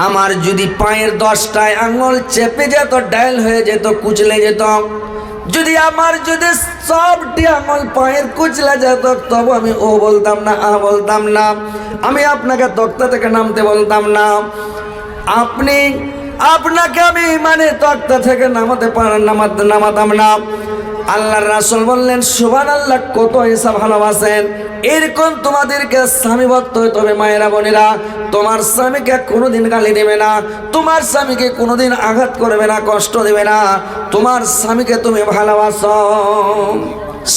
আমার যদি পায়ের 10টায় আঙুল চেপে যেত, ডাইল হয়ে যেত, কুচলে যেত, যদি আমার যদি সবটি আঙুল পায়ের কুচলে যেত, তবু আমি ও বলতাম না, আ বলতাম না, আমি আপনাকে তক্তা থেকে নামতে বলতাম না, আপনাকে আমি মানে তক্তা থেকে নামাতাম না। আল্লাহর রাসূল বললেন সুবহানাল্লাহ, কত ঈসা ভালোবাসেন। এরকম তোমাদেরকে স্বামী ভক্ত হইতে হবে। মায়েরা বোনেরা, তোমার স্বামীকে কোনোদিন গালি দেবে না, তোমার স্বামীকে কোনোদিন আঘাত করবে না, কষ্ট দেবে না। তোমার স্বামীকে তুমি ভালোবাসো,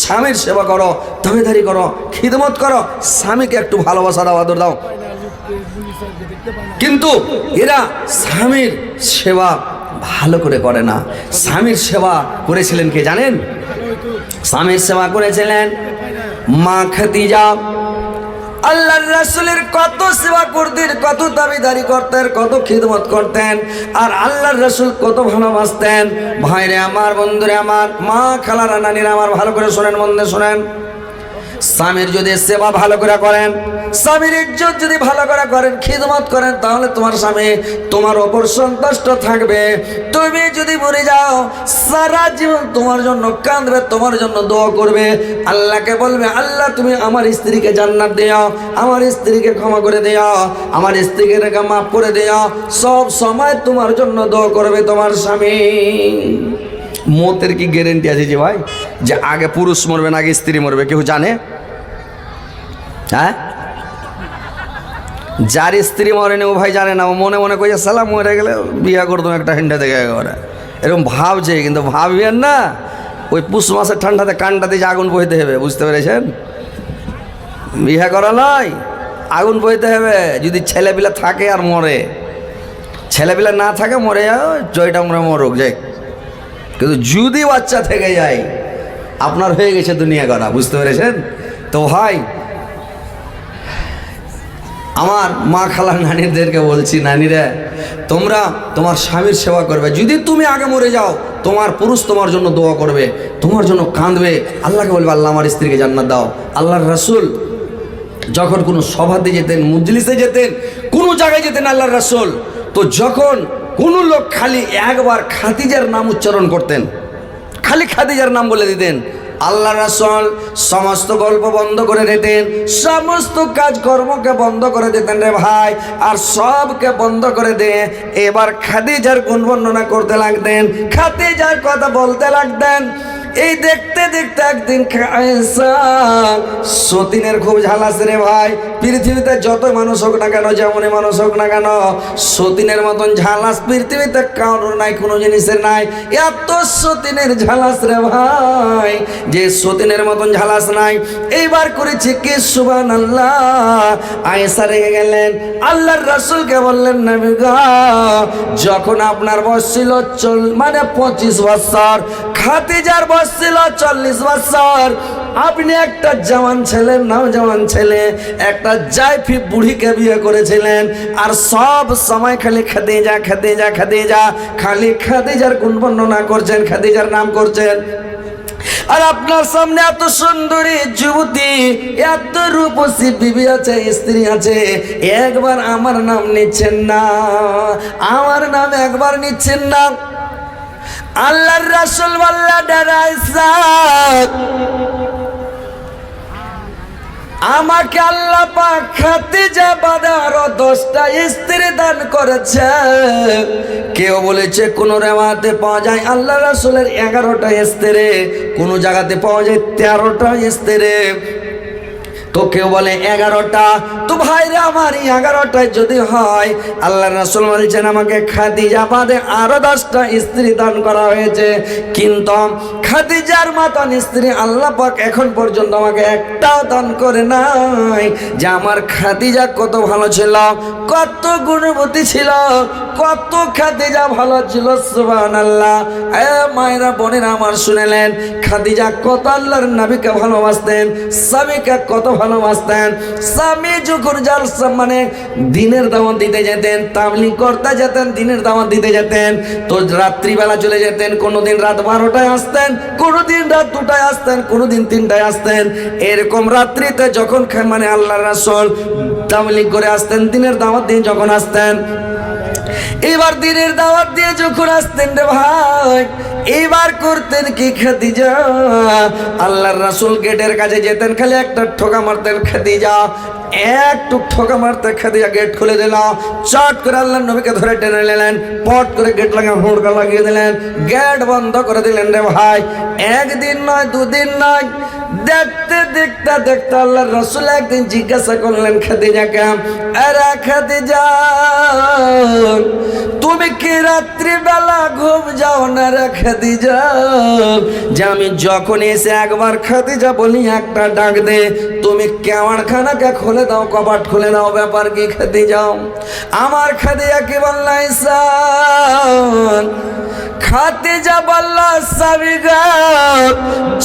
স্বামীর সেবা করো, দাবিদারি করো, খিদমত করো, স্বামীকে একটু ভালোবাসা দাও, আদর দাও। কিন্তু এরা স্বামীর সেবা ভালো করে করে না। স্বামীর সেবা করেছিলেন কে জানেন? স্বামীর সেবা করেছিলেন মা খাদিজা। আল্লাহর রাসূলের কত সেবা করতেন, কত দাবিদারি করতেন, কত খিদমত করতেন, আর আল্লাহর রাসূল কত ভালোবাসতেন। ভাইরে আমার, বন্ধুরে আমার, মা খালারা, নানিরা আমার, ভালো করে শোনেন, মন দিয়ে শোনেন। স্বামীর যদি সেবা ভালো করে করেন, স্বামীর ইজ্জত যদি ভালো করে করেন, খিদমত করেন, তাহলে তোমার স্বামী তোমার ওপর সন্তুষ্ট থাকবে। তুমি যদি মরে যাও, সারা জীবন তোমার জন্য কাঁদবে, তোমার জন্য দোয়া করবে, আল্লাহকে বলবে আল্লাহ তুমি আমার স্ত্রীকে জান্নাত দিও, আমার স্ত্রীকে ক্ষমা করে দিও, আমার স্ত্রীকে রেখা মাফ করে দিও। সব সময় তোমার জন্য দোয়া করবে তোমার স্বামী। মতের কি গ্যারেন্টি আছে যে ভাই যে আগে পুরুষ মরবে না আগে স্ত্রী মরবে? কেউ জানে? হ্যাঁ, যার স্ত্রী মরেনি ও ভাই জানে না, ও মনে মনে কইছে সালাম মরে গেলে বিয়া করতো একটা হিন্ডা দেখে ওরা এরকম ভাবছে, কিন্তু ভাববেন না ওই পুষ মাসের ঠান্ডাতে কানটাতে যে আগুন বইতে হবে, বুঝতে পেরেছেন? বিয়া করা নয়, আগুন বইতে হবে। যদি ছেলেপিলা থাকে আর মরে, ছেলেপিলা না থাকে মরে যাও, জয়টা আমরা মরুক যাই, কিন্তু যদি বাচ্চা থেকে যায় আপনার হয়ে গেছে দুনিয়া করা, বুঝতে পেরেছেন? তো ভাই আমার মা খালা নানিদেরকে বলছি, নানিরা তোমরা তোমার স্বামীর সেবা করবে। যদি তুমি আগে মরে যাও, তোমার পুরুষ তোমার জন্য দোয়া করবে, তোমার জন্য কাঁদবে, আল্লাহকে বলবে আল্লাহ আমার স্ত্রীকে জান্নাত দাও। আল্লাহর রাসূল যখন কোনো সভাতে যেতেন, মজলিসে যেতেন, কোনো জায়গায় যেতেন আল্লাহর রাসূল, তো যখন কোনো লোক খালি একবার খাদিজার নাম উচ্চারণ করতেন, খালি খাদিজার নাম বলে দিতেন, আল্লাহ রাসূল সমস্ত গল্প বন্ধ করে দিতেন, সমস্ত কাজকর্মকে বন্ধ করে দিতেন রে ভাই, আর সবকে বন্ধ করে দিয়ে এবার খাদিজার গুণ বর্ণনা করতে লাগতেন, খাদিজার কথা বলতে লাগতেন। এই দেখতে দেখতে একদিন সতীনের খুব ঝালাস রে ভাই। পৃথিবীতে যত মানুষ হোক না কেন, যেমনই মানুষ হোক না কেন, সতীনের মতন ঝালাস পৃথিবীতে কারোর নাই, কোনো জিনিসের নাই। এত সতীনের ঝালাস রে ভাই, যে সতীনের মতন ঝালাস নাই। এইবার করেছে কি সুবহানাল্লাহ, আয়েশা রেগে গেলেন, আল্লাহর রাসূলকে বললেন নবী গো, যখন আপনার বয়স ছিল 25 বছর, খাদিজার বয়স ছিল 40 বছর, আপনি একটা জওয়ান ছেলে, নওজওয়ান ছেলে, একটা জাইফি বুড়িকে বিয়ে করেছিলেন, আর সব সময় খালি খাদিজা খাদিজা খাদিজা, খালি খাদিজার গুণ বর্ণনা করছেন, খাদিজার নাম করছেন। আর আপনার সামনে এত সুন্দরী যুবতী, এত রূপসী বিবি আছে, স্ত্রী আছে, একবার আমার নাম নিচ্ছেন না, আমার নাম একবার নিচ্ছেন না। আল্লাহর রাসূল বললেন আয়েশা, আমাকে আল্লাহ পাক খাদিজা বাদে আরো 10টা স্ত্রী দান করেছে। কেউ বলেছে কোন রেওয়াতে পাওয়া যায় আল্লাহ রাসূলের 11টা স্ত্রী, কোন জায়গাতে পাওয়া যায় 13টা স্ত্রী, তো কেউ বলে 11টা। তো ভাইরা আমার 11টায় যদি হয়, আল্লাহ রাসূল বলছেন আমাকে খাদিজা বাদে আরো 10টা স্ত্রী দান করা হয়েছে, কিন্তু খাদিজার মতন স্ত্রী আল্লাহ পাক এখন পর্যন্ত আমাকে একটাও দান করে নাই। যে আমার খাদিজা কত ভালো ছিল, কত গুণবতী ছিল, কত খাদিজা ভালো ছিল, সুবহানাল্লাহ। মায়েরা বোনেরা আমার শুনেলেন, খাদিজা কত আল্লাহর নবীকে ভালোবাসতেন, স্বামীকে কত ভালোবাসতেন। স্বামী যখন জালসা মানে দিনের দাওয়াত দিতে যেতেন, তাবলীগ করতে যেতেন, দিনের দাওয়াত দিতে যেতেন, তো রাত্রিবেলা চলে যেতেন, কোনোদিন রাত 12টায় আসতেন, কোনোদিন রাত 2টায় আসতেন, কোনোদিন 3টায় আসতেন। এরকম রাত্রিতে যখন মানে আল্লাহর রাসূল তাবলীগ করে আসতেন, দিনের দাওয়াত দিয়ে যখন আসতেন, এবার দিনের দাওয়াত দিয়ে যখন আসতেন রে ভাই, এবার করতেন কি খাদিজা, আল্লাহর রাসূল গেটের কাছে যেতেন, খালি একটা ঠোকা মারতেন খাদিজা, একটু ঠোকা মারতে খাদিজা গেট খুলে দিল, চট করে আল্লাহর নবীকে ধরে টেনে নিলেন, পট করে গেট লাগিয়ে দিলেন, গেট বন্ধ করে দিলেন রে ভাই। একদিন নয়, দুদিন নয়, দেখতে দেখতে দেখতে আল্লাহর রাসূল একদিন জিজ্ঞাসা করলেন খাদিজাকে, আরে খাদিজা, তুমি কি রাত্রি বেলা ঘুম যাও না রে খাদিজা? যে আমি যখন এসে একবার খাদিজা বলি একটা ডাক দে, তুমি কেওয়াড়খানাকে খুলে দাও, কপাট খুলে দাও, ব্যাপার কি খাদিজা? আমার খাদিজা কি বললেন? খাদিজা বলল, স্বামী গো,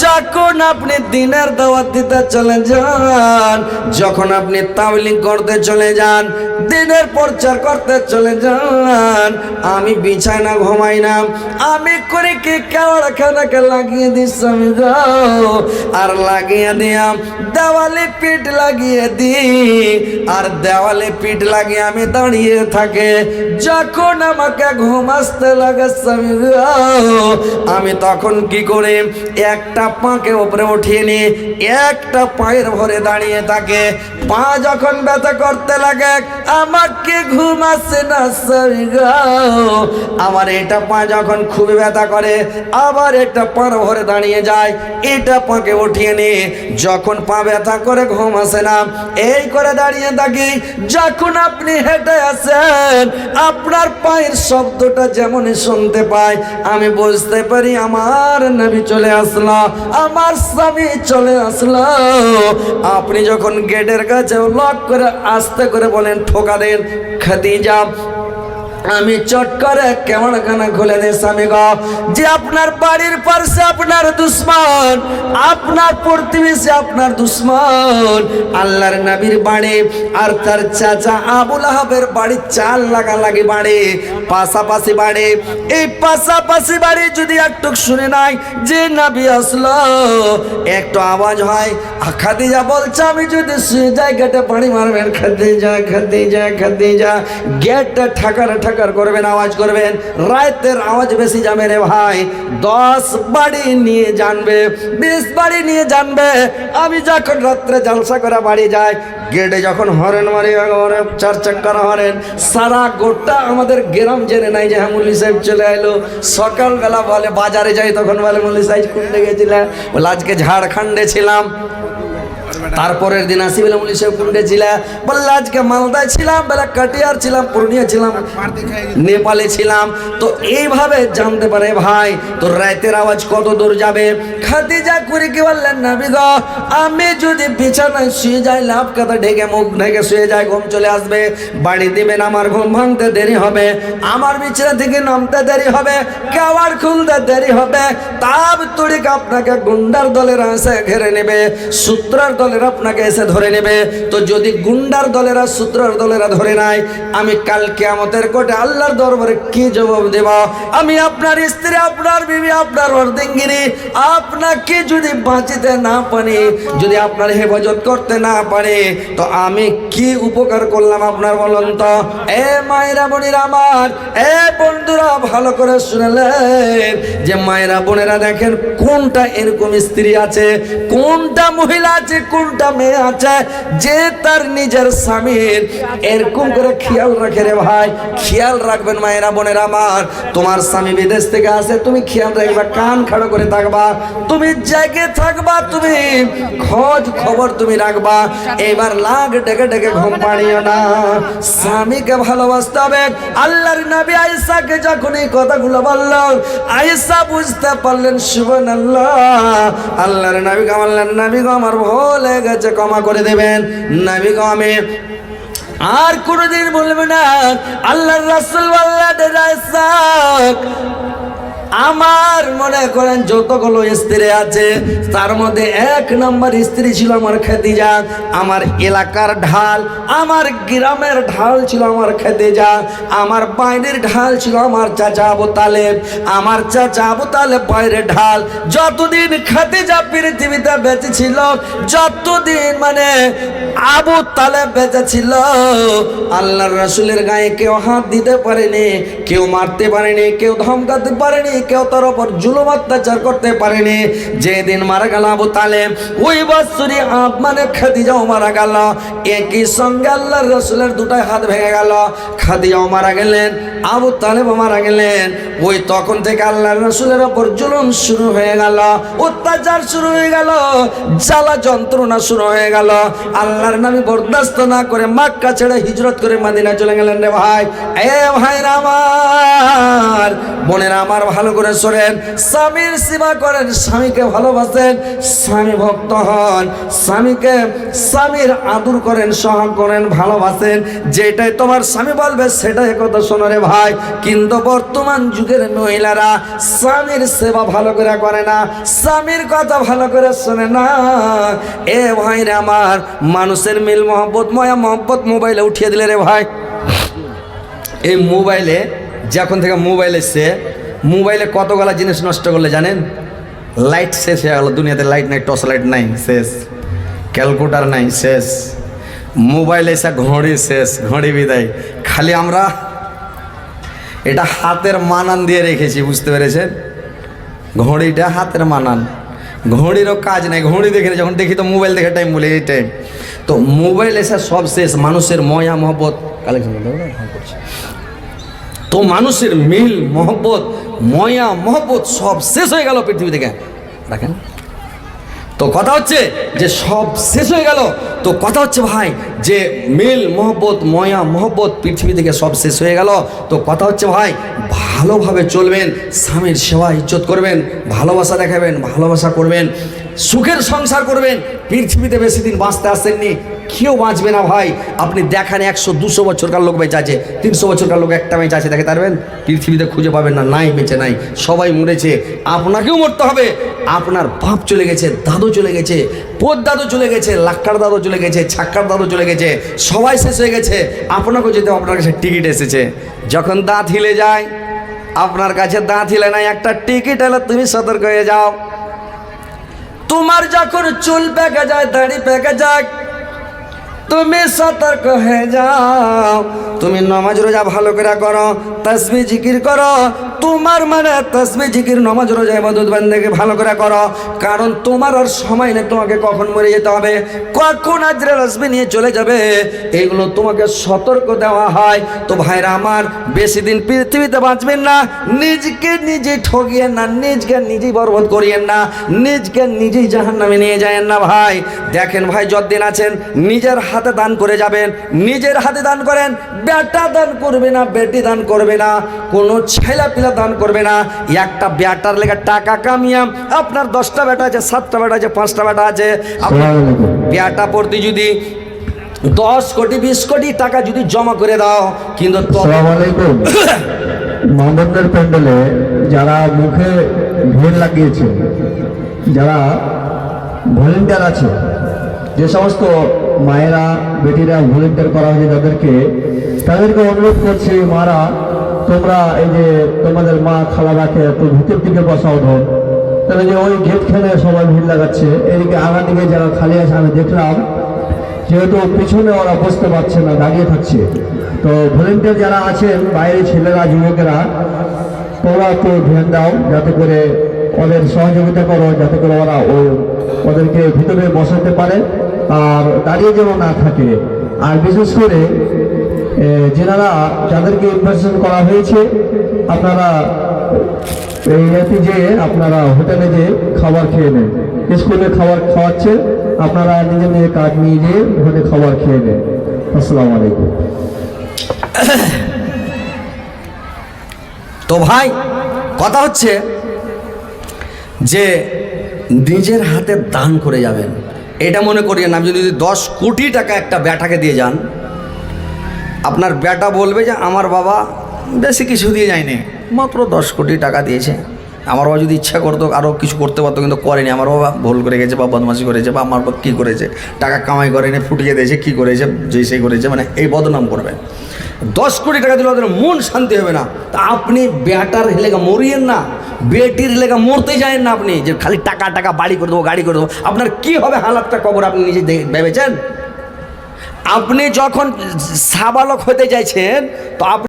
যখন আপনি দিনের দাওয়াত দিতে চলে যান, যখন আপনি তাবলীগ করতে চলে যান, দিনের প্রচার করতে চলে যান, আমি বিছানা ঘুমাই না, আমি করে কি কেওড়াখানাকে লাগিয়ে দিই স্বামী গো, আর লাগিয়ে দিয়াম দেওয়ালে পিঠ লাগিয়ে দিই, আর দেওয়ালে পিঠ লাগিয়ে আমি দাঁড়িয়ে থাকে, যখন আমাকে ঘুম আসতে লাগে স্বামী গো, আমি তখন কি করে একটা পাকে উপরে উঠিয়ে নি, একটা পায়ের ভরে দাঁড়িয়ে থাকে, পা যখন ব্যথা করতে লাগে আমাকে ঘুম আসে না স্বামী গো, আমার এটা পা যখন খুবই ব্যথা করে আবার একটা পার ভরে দাঁড়িয়ে যায়, এটা পাকে উঠিয়ে নি, যখন পা ব্যথা করে ঘুম আসে না, এই করে দাঁড়িয়ে থাকি, যখন আপনি হেঁটে আসেন আপনার পায়ের শব্দটা যেমনই শুনতে পাই, আমি বুঝতে পারি আমার নবী চলে আসলো, আমার স্বামী চলে আসলো। আপনি যখন গেটের কাছে লক করে আস্তে করে বলেন ঠোকা দেন, খাদিজা আমি চট করে কেওড়াখানা খুলে দিই স্বামী গো, যে আপনার বাড়ির পাশে আপনার দুশ্মন, আপনার প্রতিবেশী আপনার দুশ্মন, আল্লাহর নবীর বাড়ি আর তার চাচা আবু লাহাবের বাড়ি চাল লাগালাগি বাড়ি, পাশাপাশি বাড়ি, এই পাশাপাশি বাড়ি যদি একটু শুনে নাই যে নবী আসলো, একটু আওয়াজ হয়, খাদিজা বলছে আমি যদি শুয়ে যাই গেটে পানি মারবেন, খাদিজা খাদিজা খাদিজা, গেটটা ঠাকার ঠাকার করবেন, আওয়াজ করবেন, রাতের আওয়াজ বেশি যাবে রে ভাই, 10 বাড়ি নিয়ে জানবে, 20 বাড়ি নিয়ে জানবে। আমি যখন রাত্রে জালসা করে বাড়ি যাই, গেটে যখন হরেন মারি, 4 চাক্কার হরেন, সারা গোটা আমাদের গ্রাম জেনে নাই যে হ্যাঁ মুল্লি সাহেব চলে এলো। সকালবেলা বলে বাজারে যাই, তখন বলে মুল্লি সাহেব কোনটা গেছিলাম, বলে আজকে ঝাড়খণ্ডে ছিলাম, তারপরের দিন আসি বলে মুল্লি সাহেব কোনটা ছিলাম, বললে আজকে মালদায় ছিলাম, বেলা কাটিয়ার ছিলাম, পুরুলিয়া ছিলাম, নেপালে ছিলাম। তো এইভাবে জানতে পারে ভাই তোর রাতের আওয়াজ কত দূর যাবে। খাদিজা করে কি বললেন, নবী গো আমি যদি বিছানায় শুয়ে যাই, লাভ কাতা ঢেকে মুখ ঢেকে শুয়ে যাই, ঘুম চলে আসবে, বাড়ি দিবেন, আমার ঘুম ভাঙতে দেরি হবে, আমার বিছানা থেকে নামতে দেরি হবে, কেওয়াড় খুলতে দেরি হবে, তাব তড়িক আপনাকে গুন্ডার দলেরা এসে ঘেরে নেবে, সূত্রার দলেরা আপনাকে এসে ধরে নেবে। তো যদি গুন্ডার দলেরা সূত্রার দলেরা ধরে নাই, আমি কাল কিয়ামতের কোর্টে আল্লাহর দরবারে কি জবাব দেব? আমি আপনার স্ত্রী, আপনার বিবি, আপনার অর্ধিঙ্গিনী, আপনাকে যদি বাঁচিতে না পারি, যদি আপনার হেফাজত করতে না পারে, তো আমি কি উপকার করলাম আপনার বলুন তো? এ মায়েরা বোনেরা আমার, এ বন্ধুরা ভালো করে শুনলেন যে মায়েরা বোনেরা দেখেন কোনটা এরকম স্ত্রী আছে, কোনটা মহিলা আছে, কোনটা মেয়ে আছে যে তার নিজের স্বামীর এরকম করে খেয়াল রাখে রে ভাই। খেয়াল রাখবেন মায়েরা বোনেরা আমার, তোমার স্বামী বিদেশ থেকে আসে, তুমি খেয়াল রাখবা, কান খাড়ো করে থাকবা, তুমি জেগে থাকবা, তুমি খোঁজ খবর তুমি রাখবা। এবার লাগ ডেকে ডেকে ঘুম পাড়িও না, স্বামীকে ভালোবাসতে হবে। আল্লাহর নবী আয়েশাকে যখন এই কথাগুলো বলল, আয়েশা বুঝতে পারলেন সুবহানাল্লাহ, আল্লাহর নবী বললেন, নবী গো আমার ভুল হয়ে গেছে, ক্ষমা করে দেবেন। নবী গো আমি আর কোনদিন বলবে না। আল্লাহর রাসূল বললেন, আয়েশা আমার মনে করেন যতগুলো স্ত্রী আছে তার মধ্যে 1 নম্বর স্ত্রী ছিল আমার খাদিজা। আমার এলাকার ঢাল, আমার গ্রামের ঢাল ছিল আমার খাদিজা। আমার বাইরের ঢাল ছিল আমার চাচা আবু তালেব। আমার চাচা আবু তালেব বাইরের ঢাল। যতদিন খাদিজা পৃথিবীতে বেঁচে ছিল, যতদিন মানে আবু তালেব বেঁচে ছিল, আল্লাহর রাসূলের গায়ে কেউ হাত দিতে পারেনি, কেউ মারতে পারেনি, কেউ ধমকাতে পারেনি, কেউ তার উপর জুলুম অত্যাচার করতে পারেনি। যেদিন মারা গেল আবু তালেব, ওই বছরই মানে খাদিজাও মারা গেল। একই সঙ্গে আল্লাহর রাসূলের দুটাই হাত ভেঙে গেল। খাদিজাও মারা গেলেন, আবু তালেবও মারা গেলেন। ওই তখন থেকে আল্লাহর রাসূলের উপর জুলুম শুরু হয়ে গেল, অত্যাচার শুরু হয়ে গেল, জ্বালা যন্ত্রণা শুরু হয়ে গেল। আল্লাহর নবী বরদাস্ত না করে মক্কা ছেড়ে হিজরত করে মদিনা চলে গেলেন। রে ভাই, এ ভাইরা আমার, বোনেরা আমার, ভালো করে শোনেন। স্বামীর সেবা করেন, স্বামীকে ভালোবাসেন, স্বামী ভক্ত হন, স্বামীর আদর করেন, সহগ করেন, ভালোবাসেন। যেটাই তোমার স্বামী বলবে সেটাই কথা শোনো রে ভাই। কিন্তু বর্তমান যুগের মহিলারা স্বামীর সেবা ভালো করে করে না, স্বামীর কথা ভালো করে শোনে না। এ ভাইরা আমার, মানুষের মিল মহব্বত, ময়া মহব্বত মোবাইলে উঠিয়ে দিলে রে ভাই। এই মোবাইলে, যখন থেকে মোবাইল এসছে, মোবাইলে কতগুলা জিনিস নষ্ট করলে জানেন? লাইট শেষ হয়ে গেল, দুনিয়াতে লাইট নাই, টর্চ লাইট নাই, শেষ। ক্যালকুলেটর নাই, শেষ। মোবাইল এসে ঘড়ি শেষ, ঘড়ি বিদায়। খালি আমরা এটা হাতের মানান দিয়ে রেখেছি, বুঝতে পেরেছেন? ঘড়িটা হাতের মানান, ঘড়িরও কাজ নাই। ঘড়ি দেখে যখন দেখি তো মোবাইল দেখে টাইম বলে এই টাইম। তো মোবাইল এসে সব শেষ। মানুষের ময়া মহব্বত কালেকশন করছে, তো মানুষের মিল মহব্বত, ময়া মহব্বত সব শেষ হয়ে গেল পৃথিবী থেকে। দেখেন তো কথা হচ্ছে যে সব শেষ হয়ে গেল। তো কথা হচ্ছে ভাই যে মিল মহব্বত, ময়া মহব্বত পৃথিবী থেকে সব শেষ হয়ে গেল। তো কথা হচ্ছে ভাই, ভালোভাবে চলবেন, স্বামীর সেবা ইজ্জত করবেন, ভালোবাসা দেখাবেন, ভালোবাসা করবেন, সুখের সংসার করবেন। পৃথিবীতে বেশি দিন বাঁচতে আসেননি, কেউ বাঁচবে না ভাই। আপনি দেখান 100-200 বছরকার লোক বেঁচে আছে, 300 বছরকার লোক একটা বেঁচে আছে, দেখে পারবেন? পৃথিবীতে খুঁজে পাবেন না, নাই, বেঁচে নাই, সবাই মরেছে। আপনাকেও মরতে হবে। আপনার বাপ চলে গেছে, দাদু চলে গেছে, পোত দাদু চলে গেছে, লাক্কার দাদু চলে গেছে, ছাক্কার দাদু চলে গেছে, সবাই শেষ হয়ে গেছে। আপনাকেও যেতে, আপনার কাছে টিকিট এসেছে। যখন দাঁত হিলে যায়, আপনার কাছে দাঁত হিলে নাই, একটা টিকিট এলো, তুমি সতর্ক হয়ে যাও। তোমার যখন চুল পেকে যায়, দাড়ি পেকে যায়, তুমি সতর্ক হয়ে যাও। তুমি নামাজ রোজা ভালো করে করো, তাসবিহ জিকির করো। তোমার মানে তাসবিহ জিকির, নামাজ রোজা ইবাদত বান্দেগি ভালো করে করো। কারণ তোমার আর সময় নেই, তোমাকে কখন মরে যেতে হবে, কখন আজরে রাসবে নিয়ে চলে যাবে, এইগুলো তোমাকে সতর্ক দেওয়া হয়। তো ভাইরা আমার, বেশি দিন পৃথিবীতে বাঁচবেন না। নিজকে নিজে ঠকিয়েন না, নিজকে নিজেই বরবাদ করিয়েন না, নিজকে নিজেই জাহান্নামে নিয়ে যায়েন না ভাই। দেখেন ভাই, যতদিন আছেন নিজের হাতে দান করে যাবেন, নিজের হাতে দান করেন। বেটা দান করবে না, বেটি দান করবে না, কোনো ছেলে পিলা দান করবে না। একটা বেটার লেগে টাকা কামিয়াম, আপনার 10টা বেটা আছে, 7টা বেটা আছে, 5টা বেটা আছে, বেটা প্রতি যদি 10 কোটি 20 কোটি টাকা যদি জমা করে দাও, কিন্তু মোহাম্মদের প্যান্ডেলে যারা মুখে ভিড় লাগিয়েছে, যারা ভলেন্টিয়ার আছে, যে সমস্ত মায়েরা বেটিরা ভলেন্টিয়ার করা হয়েছে তাদেরকে অনুরোধ করছি, মারা তোমরা এই যে তোমাদের মা খালারাকে একটু ভিতর দিকে বসাও ধর। তবে যে ওই গেটখানে সবাই ভিড় লাগাচ্ছে, এদিকে আগার দিকে যারা খালি আছে আমি দেখলাম, যেহেতু পিছনে ওরা বসতে পারছে না, দাঁড়িয়ে থাকছে। তো ভলেন্টিয়ার যারা আছেন, বাইরে ছেলেরা, যুবকেরা, তোমরা একটু ধ্যান দাও, যাতে করে ওদের সহযোগিতা করো, যাতে করে ওরা ওদেরকে ভিতরে বসাতে পারে আর দাঁড়িয়ে যেন না থাকে। আর বিশেষ করে যেনারা যাদেরকে ইনভাইটেশন করা হয়েছে, আপনারা এই রাতে যে আপনারা হোটেলে যে খাবার খেয়ে নেন, স্কুলে খাবার খাওয়াচ্ছে, আপনারা নিজের নিজের কার্ড নিয়ে যেয়ে হোটেলে খাবার খেয়ে নেন। আসসালামু আলাইকুম। তো ভাই, কথা হচ্ছে যে নিজের হাতে দান করে যাবেন। এটা মনে করিয়েন, আপনি যদি 10 কোটি টাকা একটা বেটাকে দিয়ে যান, আপনার বেটা বলবে যে আমার বাবা বেশি কিছু দিয়ে যায়নি, মাত্র 10 কোটি টাকা দিয়েছে, আমার বাবা যদি ইচ্ছা করতো আরও কিছু করতে পারতো, কিন্তু করেনি। আমার বাবা ভুল করে গেছে বা বদমাশি করেছে বা আমার বাবা কী করেছে, টাকা কামাই করেনি, ফুটিয়ে দিয়েছে, কী করেছে, যে সেই করেছে, মানে এই বদনাম করবে। 10 কোটি টাকা দিলে ওদের মন শান্তি হবে না। তা আপনি বেটার হেলেগা মরিয়েন না, বেটির হেলেগা মরতে যায়েন না। আপনি যে খালি টাকা টাকা, বাড়ি করে দেবো, গাড়ি করে দেবো, আপনার কি হবে হালাতটা কবর আপনি নিজে ভেবেছেন? আপনি যখন সাবালক হতে চাইছেন তো আপনি